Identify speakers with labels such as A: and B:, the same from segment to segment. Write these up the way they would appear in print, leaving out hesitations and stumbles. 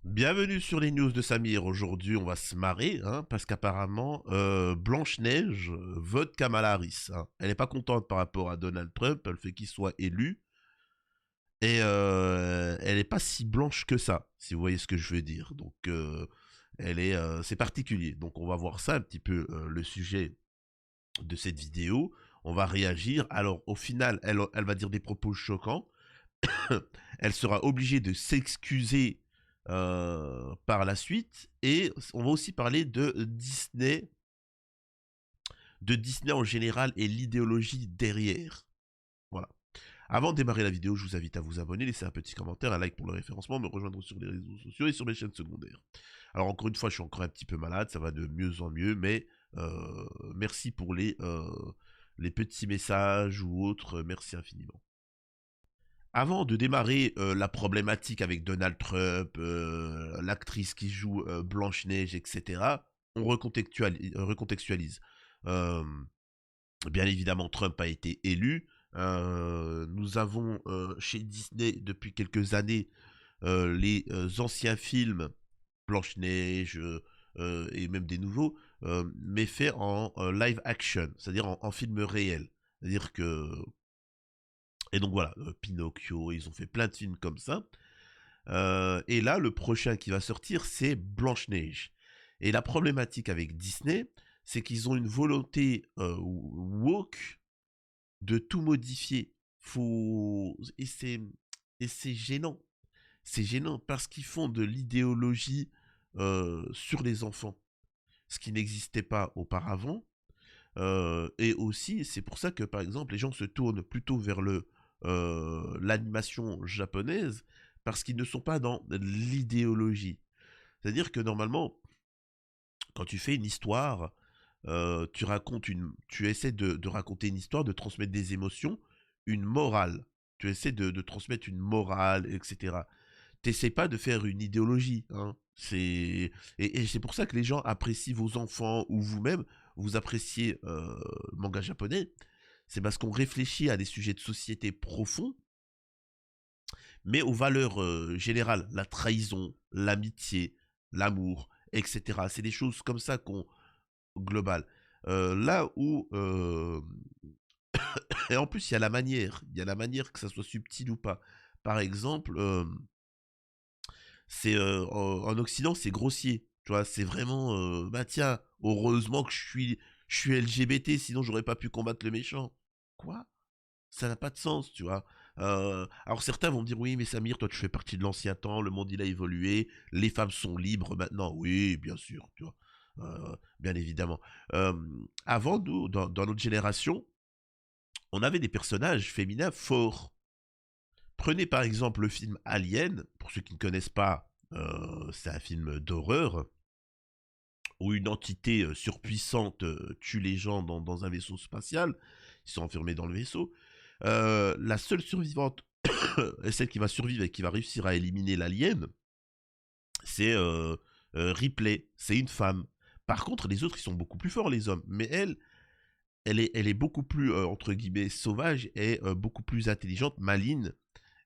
A: Bienvenue sur les news de Samir. Aujourd'hui, on va se marrer, hein, parce qu'apparemment, Blanche-Neige vote Kamala Harris, hein. Elle n'est pas contente par rapport à Donald Trump, le fait qu'il soit élu, et elle n'est pas si blanche que ça, si vous voyez ce que je veux dire. Donc, c'est particulier. Donc, on va voir ça un petit peu, le sujet de cette vidéo. On va réagir. Alors, au final, elle va dire des propos choquants. Elle sera obligée de s'excuser par la suite. Et on va aussi parler de Disney en général et l'idéologie derrière. Voilà. Avant de démarrer la vidéo, je vous invite à vous abonner, laisser un petit commentaire, un like pour le référencement, me rejoindre sur les réseaux sociaux et sur mes chaînes secondaires. Alors encore une fois, je suis encore un petit peu malade, ça va de mieux en mieux, mais merci pour les petits messages ou autres, merci infiniment. Avant de démarrer la problématique avec Donald Trump, l'actrice qui joue Blanche-Neige, etc., on recontextualise. Euh, Bien évidemment, Trump a été élu. Nous avons chez Disney depuis quelques années les anciens films Blanche-Neige et même des nouveaux, mais faits en live action, c'est-à-dire en film réel. C'est-à-dire que et donc voilà, Pinocchio, ils ont fait plein de films comme ça. Et là, le prochain qui va sortir, c'est Blanche-Neige. Et la problématique avec Disney, c'est qu'ils ont une volonté woke de tout modifier. Faut... Et c'est gênant. C'est gênant parce qu'ils font de l'idéologie sur les enfants, ce qui n'existait pas auparavant. Et aussi, c'est pour ça que, par exemple, les gens se tournent plutôt vers l'animation japonaise, parce qu'ils ne sont pas dans l'idéologie. C'est-à-dire que normalement, quand tu fais une histoire, tu essaies de raconter une histoire, de transmettre des émotions, une morale. Tu essaies de transmettre une morale, etc. T'essaies pas de faire une idéologie, hein. Et c'est pour ça que les gens apprécient vos enfants ou vous-même, vous appréciez le manga japonais. C'est parce qu'on réfléchit à des sujets de société profonds, mais aux valeurs générales, la trahison, l'amitié, l'amour, etc. C'est des choses comme ça qu'on global. Là où et en plus il y a la manière que ça soit subtil ou pas. Par exemple, c'est en Occident, c'est grossier. Tu vois, c'est vraiment bah tiens, heureusement que je suis LGBT, sinon j'aurais pas pu combattre le méchant. Quoi? Ça n'a pas de sens, tu vois. Alors certains vont me dire oui, mais Samir, toi tu fais partie de l'ancien temps, le monde il a évolué, les femmes sont libres maintenant. Oui, bien sûr, tu vois. Bien évidemment. Euh, Avant nous, dans notre génération, on avait des personnages féminins forts. Prenez par exemple le film Alien, pour ceux qui ne connaissent pas, c'est un film d'horreur où une entité surpuissante tue les gens dans un vaisseau spatial. Ils sont enfermés dans le vaisseau. La seule survivante, et celle qui va survivre et qui va réussir à éliminer l'alien, c'est Ripley. C'est une femme. Par contre, les autres, ils sont beaucoup plus forts, les hommes. Mais elle est beaucoup plus, entre guillemets, sauvage et beaucoup plus intelligente, maligne.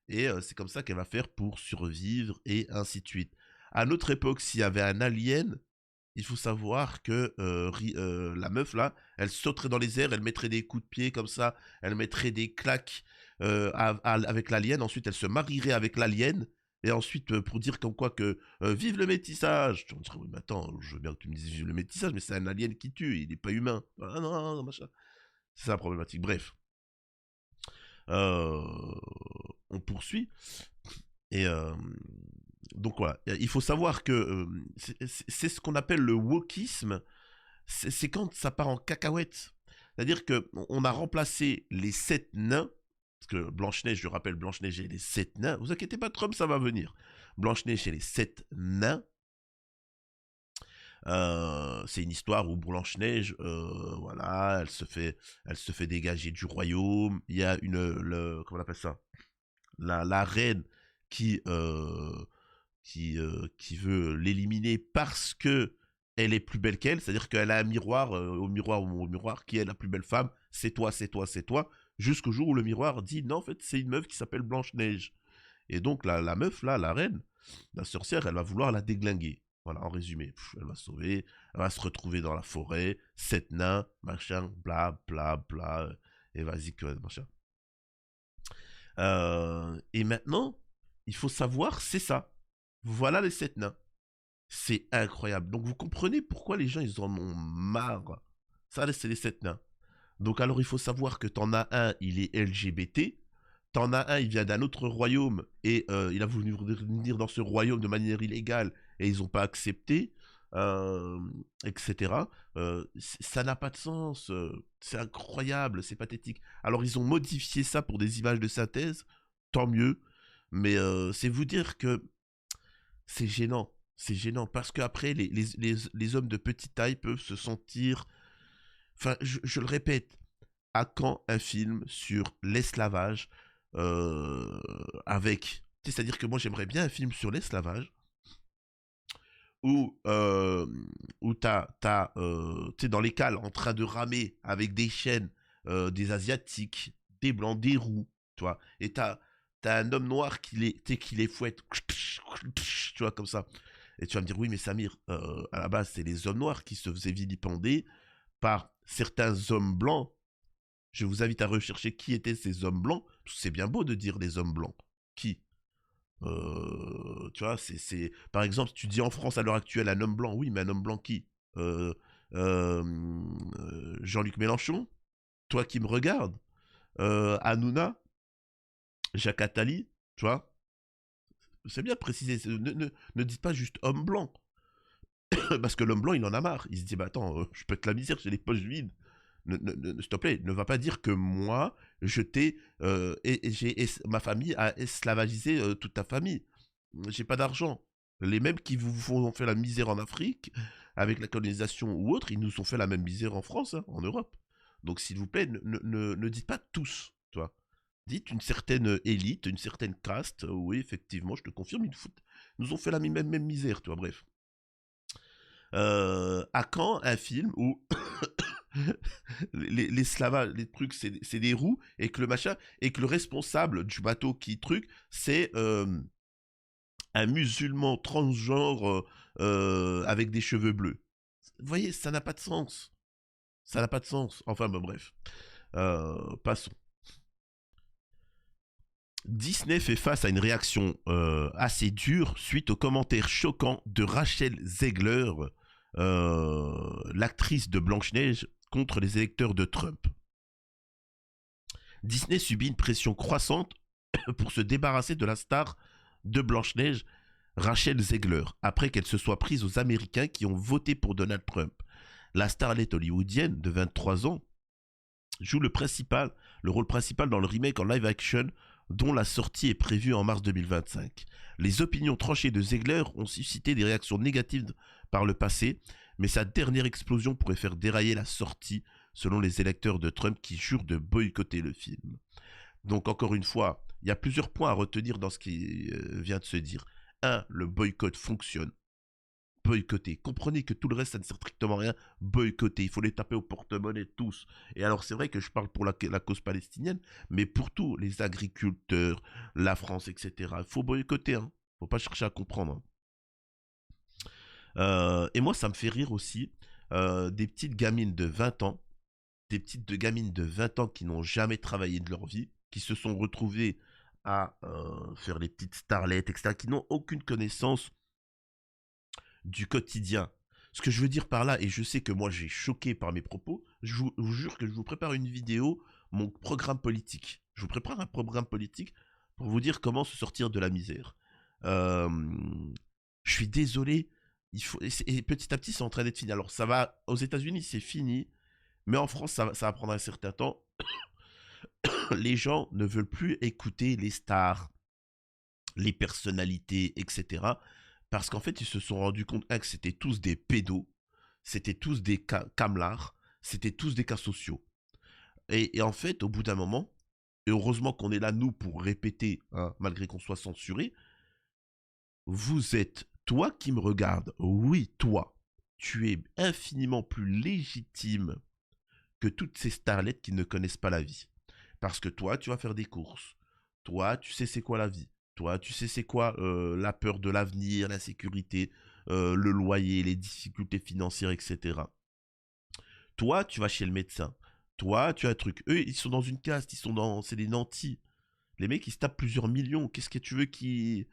A: Et c'est comme ça qu'elle va faire pour survivre et ainsi de suite. À notre époque, s'il y avait un alien, il faut savoir que la meuf là, elle sauterait dans les airs, elle mettrait des coups de pied comme ça, elle mettrait des claques avec l'alien, ensuite elle se marierait avec l'alien, et ensuite pour dire comme quoi que vive le métissage. On dirait oui mais attends, je veux bien que tu me dises vive le métissage, mais c'est un alien qui tue, il n'est pas humain. Ah non, non, non, machin. C'est ça la problématique. Bref. Euh, on poursuit. Et donc voilà, il faut savoir que c'est ce qu'on appelle le wokisme. C'est quand ça part en cacahuète. C'est-à-dire qu'on a remplacé les 7 nains, parce que Blanche-Neige, je rappelle, Blanche-Neige et les 7 nains. Vous inquiétez pas, Trump, ça va venir. Blanche-Neige et les 7 nains. C'est une histoire où Blanche-Neige, voilà, elle se fait dégager du royaume. Il y a comment on appelle ça, la reine qui qui veut l'éliminer parce que elle est plus belle qu'elle, c'est-à-dire qu'elle a un miroir, au miroir, qui est la plus belle femme, c'est toi, c'est toi, c'est toi, jusqu'au jour où le miroir dit non, en fait, c'est une meuf qui s'appelle Blanche-Neige. Et donc, la meuf, là, la reine, La sorcière, elle va vouloir la déglinguer. Voilà, en résumé. Elle va sauver, elle va se retrouver dans la forêt, 7 nains, machin, bla, bla, bla, et vas-y, que machin. Et maintenant, il faut savoir, c'est ça. Voilà les 7 nains. C'est incroyable. Donc vous comprenez pourquoi les gens, ils en ont marre. Ça, c'est les 7 nains. Donc alors il faut savoir que t'en as un, il est LGBT. T'en as un, il vient d'un autre royaume et il a voulu venir dans ce royaume de manière illégale et ils n'ont pas accepté, etc. Ça n'a pas de sens. C'est incroyable, c'est pathétique. Alors ils ont modifié ça pour des images de synthèse, tant mieux. Mais c'est vous dire que c'est gênant. C'est gênant parce qu'après, les hommes de petite taille peuvent se sentir... Enfin, je le répète, à quand un film sur l'esclavage avec... C'est-à-dire que moi, j'aimerais bien un film sur l'esclavage où, t'es dans les cales en train de ramer avec des chaînes, des Asiatiques, des Blancs, des Roux, tu vois, et t'as un homme noir qui les fouette, tu vois, comme ça. Et tu vas me dire, oui, mais Samir, à la base, c'est les hommes noirs qui se faisaient vilipender par certains hommes blancs. Je vous invite à rechercher qui étaient ces hommes blancs. C'est bien beau de dire des hommes blancs. Qui Tu vois, par exemple, tu dis en France à l'heure actuelle un homme blanc. Oui, mais un homme blanc qui euh, euh, Jean-Luc Mélenchon. Toi qui me regardes. Hanouna. Jacques Attali. Tu vois. C'est bien de préciser. Ne dites pas juste homme blanc. Parce que l'homme blanc, il en a marre. Il se dit, bah attends, je peux te la misère, j'ai les poches vides. S'il te plaît, ne va pas dire que moi, je t'ai. Ma famille a esclavagisé toute ta famille. J'ai pas d'argent. Les mêmes qui vous ont fait la misère en Afrique, avec la colonisation ou autre, ils nous ont fait la même misère en France, hein, en Europe. Donc s'il vous plaît, ne dites pas tous, toi. Dites une certaine élite, une certaine caste. Oui, effectivement, je te confirme, nous ont fait la même misère, toi. Bref. À quand un film où l'esclavage, les trucs, c'est des roues, et que le machin, et que le responsable du bateau qui truc, c'est un musulman transgenre avec des cheveux bleus. Vous voyez, ça n'a pas de sens. Ça n'a pas de sens. Enfin, ben, bref. Passons. Disney fait face à une réaction assez dure suite aux commentaires choquants de Rachel Zegler, l'actrice de Blanche-Neige, contre les électeurs de Trump. Disney subit une pression croissante pour se débarrasser de la star de Blanche-Neige, Rachel Zegler, après qu'elle se soit prise aux Américains qui ont voté pour Donald Trump. La starlette hollywoodienne de 23 ans joue le rôle principal dans le remake en live action dont la sortie est prévue en mars 2025. Les opinions tranchées de Zegler ont suscité des réactions négatives par le passé, mais sa dernière explosion pourrait faire dérailler la sortie, selon les électeurs de Trump qui jurent de boycotter le film. Donc encore une fois, il y a plusieurs points à retenir dans ce qui vient de se dire. 1. Le boycott fonctionne. Boycotter. Comprenez que tout le reste, ça ne sert strictement à rien. Boycotter. Il faut les taper au porte-monnaie tous. Et alors, c'est vrai que je parle pour la cause palestinienne, mais pour tous, les agriculteurs, la France, etc. Il faut boycotter. Hein. Faut pas chercher à comprendre. Hein. Et moi, ça me fait rire aussi. Des petites gamines de 20 ans. Des petites gamines de 20 ans qui n'ont jamais travaillé de leur vie, qui se sont retrouvées à faire les petites starlettes, etc., qui n'ont aucune connaissance du quotidien. Ce que je veux dire par là, et je sais que moi j'ai choqué par mes propos, vous jure que je vous prépare une vidéo, mon programme politique. Je vous prépare un programme politique pour vous dire comment se sortir de la misère. Euh, je suis désolé, et petit à petit c'est en train d'être fini. Alors ça va, aux États-Unis c'est fini, mais en France ça va prendre un certain temps. Les gens ne veulent plus écouter les stars, les personnalités, etc. Parce qu'en fait, ils se sont rendus compte que c'était tous des pédos, c'était tous des camelards, c'était tous des cas sociaux. Et en fait, au bout d'un moment, et heureusement qu'on est là, nous, pour répéter, hein, malgré qu'on soit censuré, vous êtes, toi qui me regardes, oui, toi, tu es infiniment plus légitime que toutes ces starlettes qui ne connaissent pas la vie. Parce que toi, tu vas faire des courses. Toi, tu sais c'est quoi la vie. Toi, tu sais c'est quoi la peur de l'avenir, l'insécurité, le loyer, les difficultés financières, etc. Toi, tu vas chez le médecin. Toi, tu as un truc. Eux, ils sont dans une caste, c'est des nantis. Les mecs, ils se tapent plusieurs millions. Qu'est-ce que tu veux qu'ils...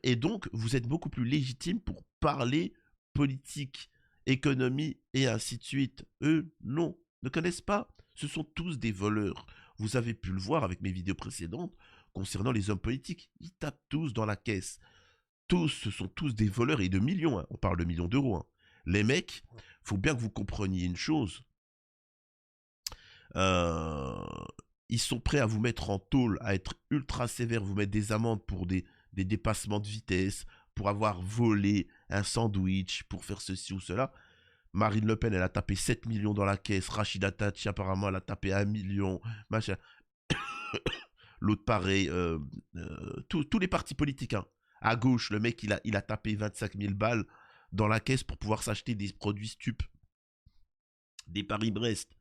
A: Et donc, vous êtes beaucoup plus légitime pour parler politique, économie et ainsi de suite. Eux, non, ne connaissent pas. Ce sont tous des voleurs. Vous avez pu le voir avec mes vidéos précédentes concernant les hommes politiques. Ils tapent tous dans la caisse. Tous, ce sont tous des voleurs et de millions. Hein. On parle de millions d'euros. Hein. Les mecs, faut bien que vous compreniez une chose. Euh, Ils sont prêts à vous mettre en tôle, à être ultra sévères, vous mettre des amendes pour des dépassements de vitesse, pour avoir volé un sandwich, pour faire ceci ou cela. Marine Le Pen, elle a tapé 7 millions dans la caisse. Rachida Dati, apparemment, elle a tapé 1 million. Machin. L'autre, pareil. Tous les partis politiques. Hein. À gauche, le mec, il a tapé 25 000 balles dans la caisse pour pouvoir s'acheter des produits stupes. Des Paris-Brest.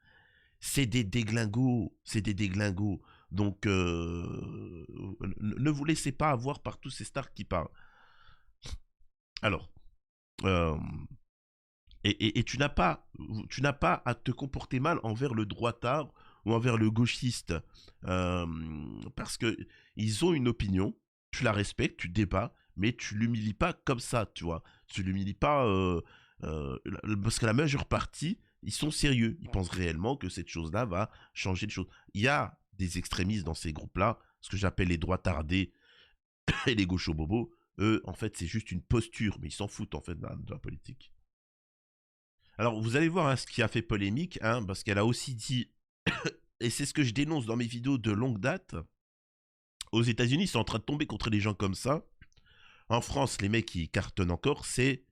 A: C'est des déglingos. C'est des déglingos. Donc, ne vous laissez pas avoir par tous ces stars qui parlent. Alors, et tu n'as pas à te comporter mal envers le droitard ou envers le gauchiste, parce que ils ont une opinion, tu la respectes, tu débats, mais tu l'humilies pas comme ça, tu vois. Tu l'humilies pas parce que la majeure partie, ils sont sérieux, ils pensent réellement que cette chose-là va changer de choses. Il y a des extrémistes dans ces groupes-là, ce que j'appelle les droitardés et les gauchos bobos. Eux, en fait, c'est juste une posture, mais ils s'en foutent en fait de la politique. Alors, vous allez voir hein, ce qui a fait polémique, hein, parce qu'elle a aussi dit, et c'est ce que je dénonce dans mes vidéos de longue date, aux États-Unis, ils sont en train de tomber contre des gens comme ça. En France, les mecs qui cartonnent encore, c'est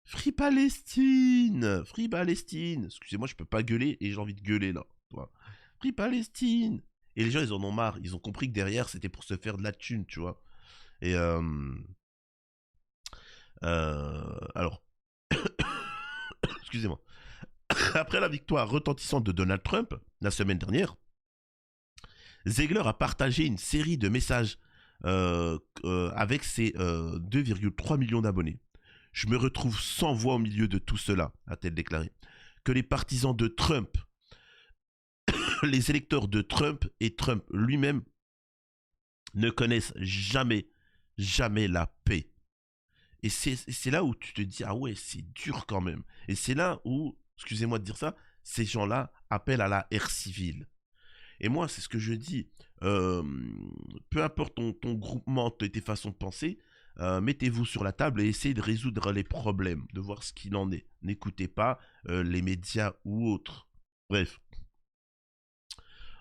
A: Free Palestine, Free Palestine. Excusez-moi, je peux pas gueuler et j'ai envie de gueuler là. Free Palestine. Et les gens, ils en ont marre. Ils ont compris que derrière, c'était pour se faire de la thune, tu vois. Et alors, excusez-moi. Après la victoire retentissante de Donald Trump, la semaine dernière, Ziegler a partagé une série de messages avec ses 2,3 millions d'abonnés. Je me retrouve sans voix au milieu de tout cela, a-t-elle déclaré. Que les partisans de Trump, les électeurs de Trump et Trump lui-même ne connaissent jamais la paix. Et c'est là où tu te dis, ah ouais, c'est dur quand même. Et c'est là où, excusez-moi de dire ça, ces gens-là appellent à la ère civile. Et moi, c'est ce que je dis. Peu importe ton groupement, tes façons de penser, mettez-vous sur la table et essayez de résoudre les problèmes, de voir ce qu'il en est. N'écoutez pas les médias ou autres. Bref.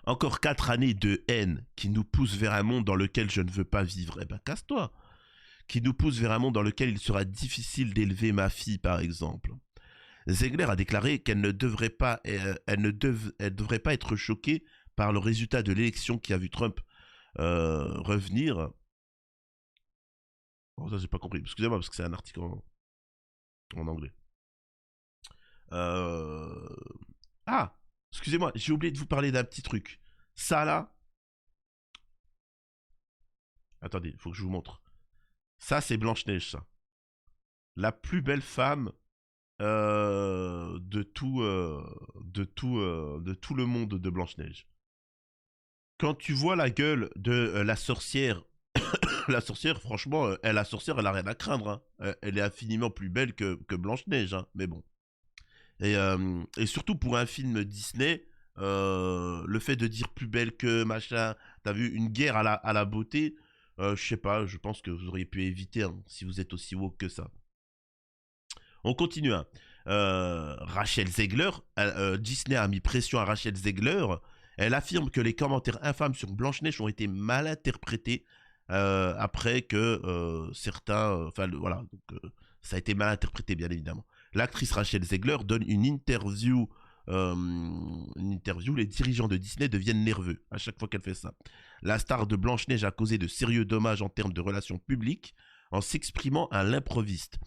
A: Encore 4 années de haine qui nous poussent vers un monde dans lequel je ne veux pas vivre. Eh ben, casse-toi. Qui nous pousse vers un monde dans lequel il sera difficile d'élever ma fille, par exemple. Ziegler a déclaré qu'elle ne devrait pas, devrait pas être choquée par le résultat de l'élection qui a vu Trump revenir. Oh, ça, j'ai pas compris. Excusez-moi, parce que c'est un article en anglais. Ah, excusez-moi, j'ai oublié de vous parler d'un petit truc. Ça, là... Attendez, il faut que je vous montre. Ça, c'est Blanche-Neige, ça. La plus belle femme de tout le monde de Blanche-Neige. Quand tu vois la gueule de la sorcière, la sorcière, franchement, la sorcière, elle a rien à craindre. Hein. Elle est infiniment plus belle que Blanche-Neige, hein, mais bon. Et surtout pour un film Disney, le fait de dire plus belle que machin, t'as vu, une guerre à la beauté, je sais pas, je pense que vous auriez pu éviter hein, si vous êtes aussi woke que ça. On continue. Hein. Rachel Zegler, Disney a mis pression à Rachel Zegler. Elle affirme que les commentaires infâmes sur Blanche-Neige ont été mal interprétés après que certains... Enfin, voilà, donc, ça a été mal interprété, bien évidemment. L'actrice Rachel Zegler donne une interview. Les dirigeants de Disney deviennent nerveux à chaque fois qu'elle fait ça. La star de Blanche-Neige a causé de sérieux dommages en termes de relations publiques en s'exprimant à l'improviste.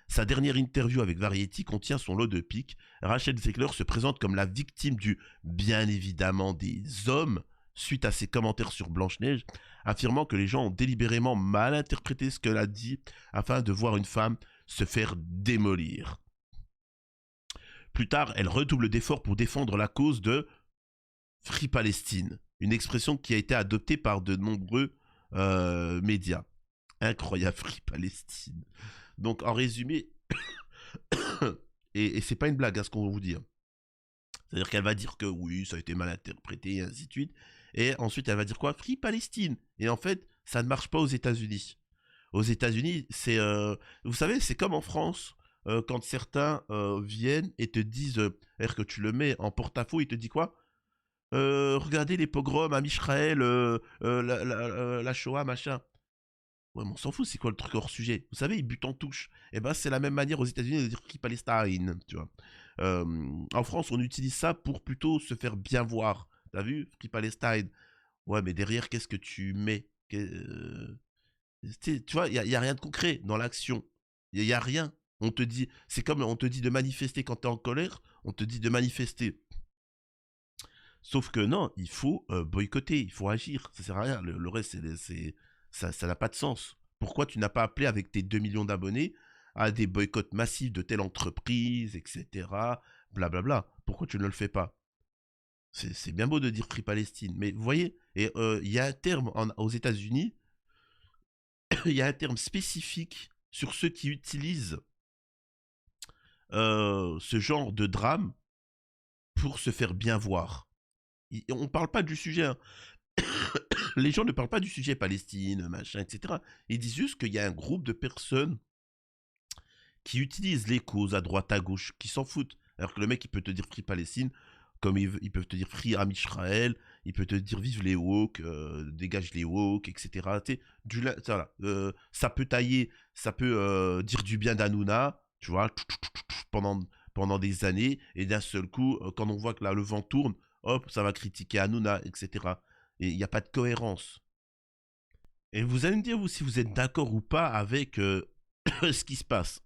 A: Sa dernière interview avec Variety contient son lot de piques. Rachel Zegler se présente comme la victime du bien évidemment des hommes suite à ses commentaires sur Blanche-Neige, affirmant que les gens ont délibérément mal interprété ce qu'elle a dit afin de voir une femme se faire démolir. Plus tard, elle redouble d'efforts pour défendre la cause de Free Palestine, une expression qui a été adoptée par de nombreux médias. Incroyable, Free Palestine. Donc, en résumé, et c'est pas une blague, hein, ce qu'on va vous dire. C'est-à-dire qu'elle va dire que oui, ça a été mal interprété, et ainsi de suite. Et ensuite, elle va dire quoi? Free Palestine. Et en fait, ça ne marche pas aux États-Unis. Aux États-Unis, c'est, vous savez, c'est comme en France. Quand certains viennent et te disent, c'est-à-dire que tu le mets en porte-à-faux, il te dit quoi? Regardez les pogroms à Israël, la Shoah, machin. Ouais, mais on s'en fout, c'est quoi le truc hors sujet? Vous savez, ils butent en touche. Et ben, c'est la même manière aux États-Unis de dire Free Palestine, tu vois. En France, on utilise ça pour plutôt se faire bien voir. T'as vu? Free Palestine. Ouais, mais derrière, qu'est-ce que tu mets? Tu vois, il y a rien de concret dans l'action. Il y a rien. On te dit, c'est comme on te dit de manifester quand tu es en colère, on te dit de manifester. Sauf que non, il faut boycotter, il faut agir. Ça sert à rien. Le reste, ça n'a pas de sens. Pourquoi tu n'as pas appelé avec tes 2 millions d'abonnés à des boycotts massifs de telle entreprise, etc. Blablabla. Pourquoi tu ne le fais pas? C'est bien beau de dire Free Palestine, mais vous voyez, et il y a un terme aux États-Unis, il y a un terme spécifique sur ceux qui utilisent ce genre de drame pour se faire bien voir. On ne parle pas du sujet, hein. Les gens ne parlent pas du sujet Palestine, machin, etc. Ils disent juste qu'il y a un groupe de personnes qui utilisent les causes à droite, à gauche, qui s'en foutent. Alors que le mec, il peut te dire Free Palestine, comme ils peuvent te dire Free Am Israël, il peut te dire Vive les woke, dégage les woke, etc. Voilà, ça peut tailler, ça peut dire du bien d'Hanouna, tu vois, pendant des années, et d'un seul coup, quand on voit que là, le vent tourne, hop, ça va critiquer Hanouna, etc. Et il n'y a pas de cohérence. Et vous allez me dire, vous, si vous êtes d'accord ou pas avec ce qui se passe.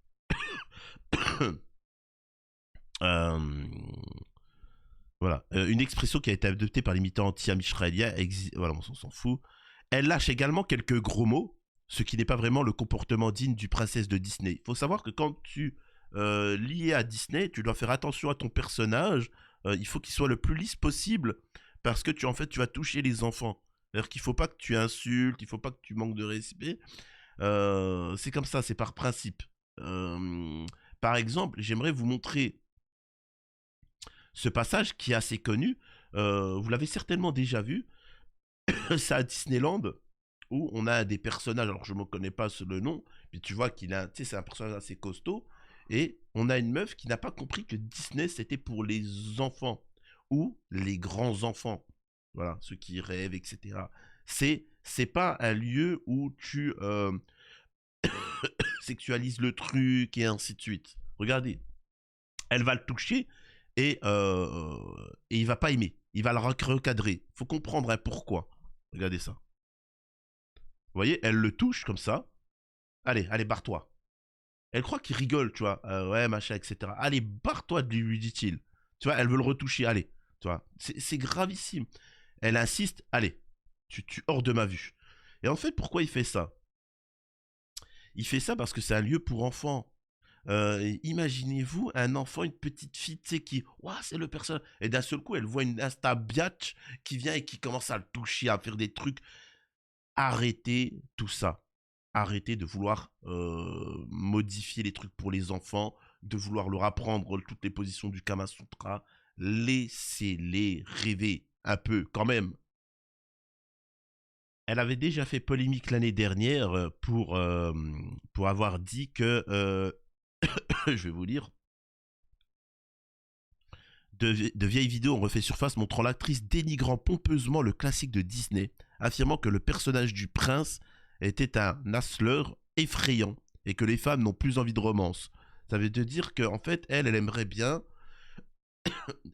A: euh, voilà. Une expression qui a été adoptée par les militants anti-israéliens, voilà, on s'en fout. Elle lâche également quelques gros mots, ce qui n'est pas vraiment le comportement digne du princesse de Disney. Il faut savoir que quand tu lié à Disney, tu dois faire attention à ton personnage. Il faut qu'il soit le plus lisse possible parce que en fait, tu vas toucher les enfants. C'est-à-dire qu'il ne faut pas que tu insultes, il ne faut pas que tu manques de respect. C'est comme ça, c'est par principe. Par exemple, j'aimerais vous montrer ce passage qui est assez connu. Vous l'avez certainement déjà vu. C'est à Disneyland où on a des personnages. Alors je ne me connais pas le nom, mais tu vois qu'il a, c'est un personnage assez costaud. Et on a une meuf qui n'a pas compris que Disney c'était pour les enfants ou les grands enfants. Voilà, ceux qui rêvent, etc. C'est pas un lieu où tu sexualises le truc et ainsi de suite. Regardez, elle va le toucher et il va pas aimer. Il va le recadrer. Faut comprendre hein, pourquoi. Regardez ça. Vous voyez, elle le touche comme ça. Allez, allez, barre-toi. Elle croit qu'il rigole, tu vois. Ouais, machin, etc. Allez, barre-toi, lui dit-il. Tu vois, elle veut le retoucher, allez. Tu vois, c'est gravissime. Elle insiste, allez, tu hors de ma vue. Et en fait, pourquoi il fait ça? Il fait ça parce que c'est un lieu pour enfants. Imaginez-vous un enfant, une petite fille, tu sais, qui, ouah, c'est le personnage. Et d'un seul coup, elle voit une insta biatch qui vient et qui commence à le toucher, à faire des trucs. Arrêtez tout ça. Arrêtez de vouloir modifier les trucs pour les enfants, de vouloir leur apprendre toutes les positions du Kama Sutra. Laissez-les rêver un peu, quand même. Elle avait déjà fait polémique l'année dernière pour avoir dit que, je vais vous lire, de vieilles vidéos ont refait surface montrant l'actrice dénigrant pompeusement le classique de Disney, affirmant que le personnage du prince était un hustleur effrayant et que les femmes n'ont plus envie de romance. Ça veut te dire qu'en fait, elle aimerait bien.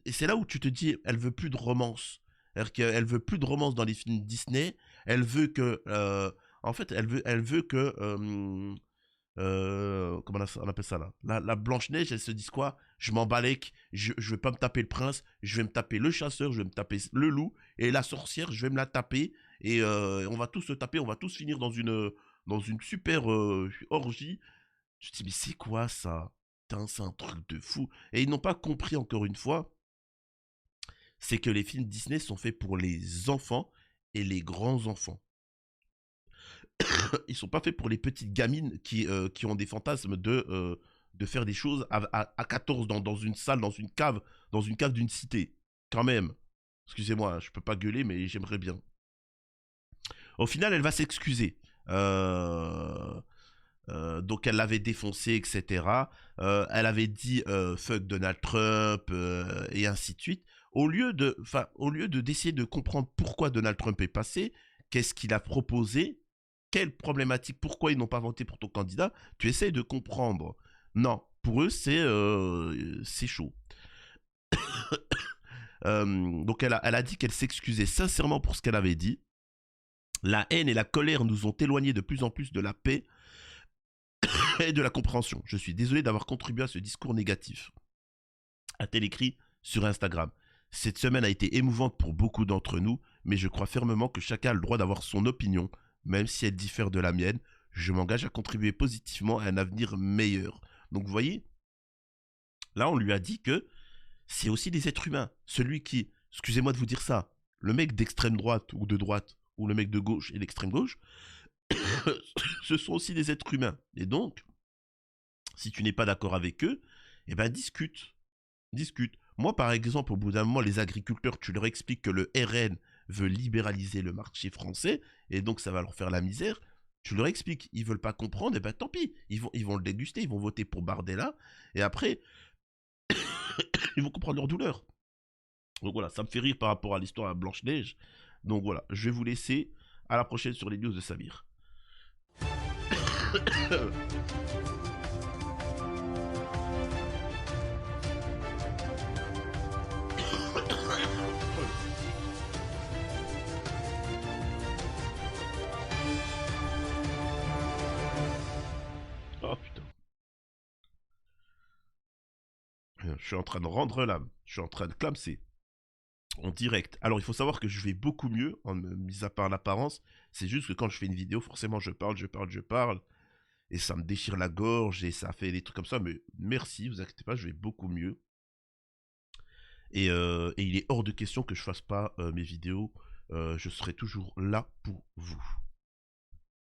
A: Et c'est là où tu te dis, elle veut plus de romance. C'est-à-dire qu'elle veut plus de romance dans les films Disney. Elle veut que. En fait, elle veut que. comment on appelle ça là, la Blanche-Neige, elles se disent quoi? Je m'en balèque, je vais pas me taper le prince, je vais me taper le chasseur, je vais me taper le loup, et la sorcière, je vais me la taper, et on va tous se taper, on va tous finir dans une super orgie. Je dis, mais c'est quoi ça? Putain, c'est un truc de fou. Et ils n'ont pas compris encore une fois, c'est que les films Disney sont faits pour les enfants et les grands enfants. Ils sont pas faits pour les petites gamines qui ont des fantasmes de faire des choses à 14 dans une salle, dans une cave d'une cité. Quand même. Excusez-moi, je peux pas gueuler, mais j'aimerais bien. Au final, elle va s'excuser. Donc elle l'avait défoncé, etc. Elle avait dit fuck Donald Trump et ainsi de suite. Au lieu de d'essayer de comprendre pourquoi Donald Trump est passé, qu'est-ce qu'il a proposé, quelle problématique, pourquoi ils n'ont pas voté pour ton candidat, tu essaies de comprendre. Non, pour eux c'est chaud. Donc elle a dit qu'elle s'excusait sincèrement pour ce qu'elle avait dit. La haine et la colère nous ont éloignés de plus en plus de la paix et de la compréhension. Je suis désolé d'avoir contribué à ce discours négatif. A-t-elle écrit sur Instagram. Cette semaine a été émouvante pour beaucoup d'entre nous, mais je crois fermement que chacun a le droit d'avoir son opinion, même si elle diffère de la mienne. Je m'engage à contribuer positivement à un avenir meilleur. Donc vous voyez, là on lui a dit que c'est aussi des êtres humains. Celui qui, excusez-moi de vous dire ça, le mec d'extrême droite, ou le mec de gauche et d'extrême gauche, ce sont aussi des êtres humains. Et donc, si tu n'es pas d'accord avec eux, eh ben discute. Discute. Moi, par exemple, au bout d'un moment, les agriculteurs, tu leur expliques que le RN veut libéraliser le marché français, et donc ça va leur faire la misère. Tu leur expliques, ils veulent pas comprendre, et ben tant pis, ils vont le déguster, ils vont voter pour Bardella, et après, ils vont comprendre leur douleur. Donc voilà, ça me fait rire par rapport à l'histoire à Blanche-Neige. Donc voilà, je vais vous laisser. À la prochaine sur les news de Samir. Oh putain. Je suis en train de rendre l'âme. Je suis en train de clamser. En direct. Alors il faut savoir que je vais beaucoup mieux, mis à part l'apparence. C'est juste que quand je fais une vidéo, forcément je parle. Et ça me déchire la gorge et ça fait des trucs comme ça. Mais merci, vous inquiétez pas, je vais beaucoup mieux. Et il est hors de question que je fasse pas mes vidéos. Je serai toujours là pour vous.